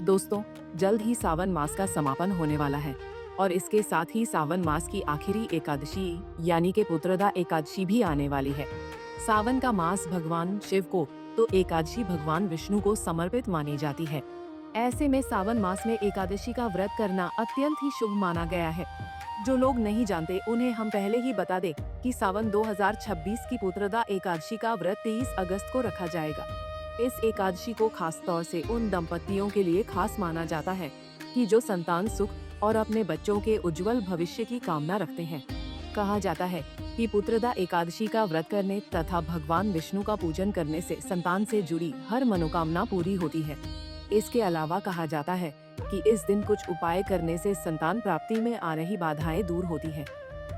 दोस्तों, जल्द ही सावन मास का समापन होने वाला है और इसके साथ ही सावन मास की आखिरी एकादशी यानी कि पुत्रदा एकादशी भी आने वाली है। सावन का मास भगवान शिव को तो एकादशी भगवान विष्णु को समर्पित मानी जाती है। ऐसे में सावन मास में एकादशी का व्रत करना अत्यंत ही शुभ माना गया है। जो लोग नहीं जानते उन्हें हम पहले ही बता दें कि सावन 2026 की पुत्रदा एकादशी का व्रत 23 अगस्त को रखा जाएगा। इस एकादशी को खास तौर से उन दंपतियों के लिए खास माना जाता है कि जो संतान सुख और अपने बच्चों के उज्जवल भविष्य की कामना रखते हैं। कहा जाता है कि पुत्रदा एकादशी का व्रत करने तथा भगवान विष्णु का पूजन करने से संतान से जुड़ी हर मनोकामना पूरी होती है। इसके अलावा कहा जाता है कि इस दिन कुछ उपाय करने से संतान प्राप्ति में आ रही बाधाएं दूर होती है।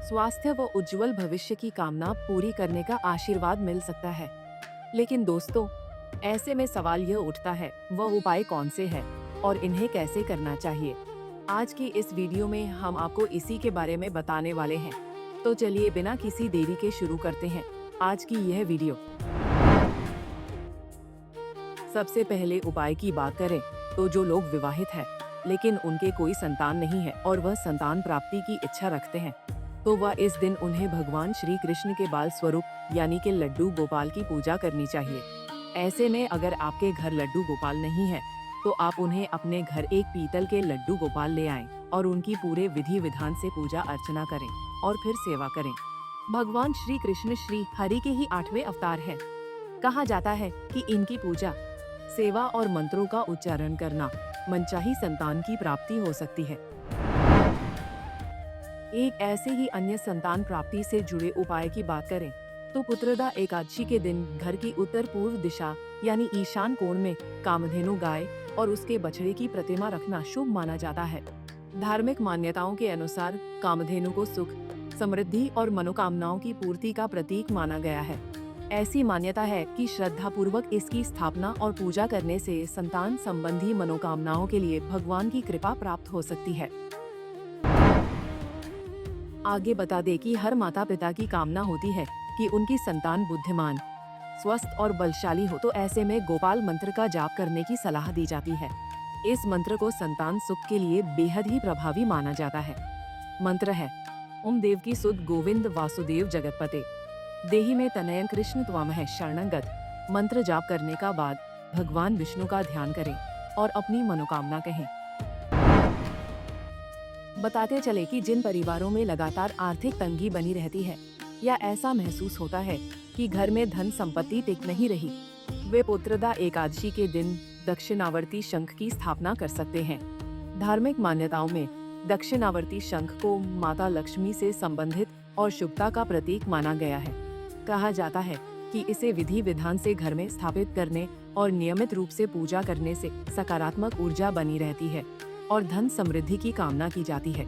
स्वास्थ्य व उज्जवल भविष्य की कामना पूरी करने का आशीर्वाद मिल सकता है। लेकिन दोस्तों, ऐसे में सवाल यह उठता है, वह उपाय कौन से हैं और इन्हें कैसे करना चाहिए। आज की इस वीडियो में हम आपको इसी के बारे में बताने वाले हैं। तो चलिए बिना किसी देरी के शुरू करते हैं आज की यह वीडियो। सबसे पहले उपाय की बात करें तो जो लोग विवाहित हैं लेकिन उनके कोई संतान नहीं है और वह संतान प्राप्ति की इच्छा रखते हैं, तो वह इस दिन उन्हें भगवान श्री कृष्ण के बाल स्वरूप यानी कि लड्डू गोपाल की पूजा करनी चाहिए। ऐसे में अगर आपके घर लड्डू गोपाल नहीं है तो आप उन्हें अपने घर एक पीतल के लड्डू गोपाल ले आएं और उनकी पूरे विधि विधान से पूजा अर्चना करें और फिर सेवा करें। भगवान श्री कृष्ण श्री हरि के ही 8वें अवतार हैं। कहा जाता है कि इनकी पूजा, सेवा और मंत्रों का उच्चारण करना मनचाही संतान की प्राप्ति हो सकती है। एक ऐसे ही अन्य संतान प्राप्ति से जुड़े उपाय की बात करें तो पुत्रदा एकादशी के दिन घर की उत्तर पूर्व दिशा यानी ईशान कोण में कामधेनु गाय और उसके बछड़े की प्रतिमा रखना शुभ माना जाता है। धार्मिक मान्यताओं के अनुसार कामधेनु को सुख, समृद्धि और मनोकामनाओं की पूर्ति का प्रतीक माना गया है। ऐसी मान्यता है कि श्रद्धा पूर्वक इसकी स्थापना और पूजा करने से संतान संबंधी मनोकामनाओं के लिए भगवान की कृपा प्राप्त हो सकती है। आगे बता दें कि हर माता पिता की कामना होती है कि उनकी संतान बुद्धिमान, स्वस्थ और बलशाली हो, तो ऐसे में गोपाल मंत्र का जाप करने की सलाह दी जाती है। इस मंत्र को संतान सुख के लिए बेहद ही प्रभावी माना जाता है। मंत्र है ओम देवकी सुत गोविंद वासुदेव जगतपते देहि में तनयन कृष्ण त्वामह शरणंगत। मंत्र जाप करने का बाद भगवान विष्णु का ध्यान करें और अपनी मनोकामना कहें। बताते चले कि जिन परिवारों में लगातार आर्थिक तंगी बनी रहती है या ऐसा महसूस होता है कि घर में धन संपत्ति टिक नहीं रही, वे पुत्रदा एकादशी के दिन दक्षिणावर्ती शंख की स्थापना कर सकते हैं। धार्मिक मान्यताओं में दक्षिणावर्ती शंख को माता लक्ष्मी से संबंधित और शुभता का प्रतीक माना गया है। कहा जाता है कि इसे विधि विधान से घर में स्थापित करने और नियमित रूप से पूजा करने से सकारात्मक ऊर्जा बनी रहती है और धन समृद्धि की कामना की जाती है।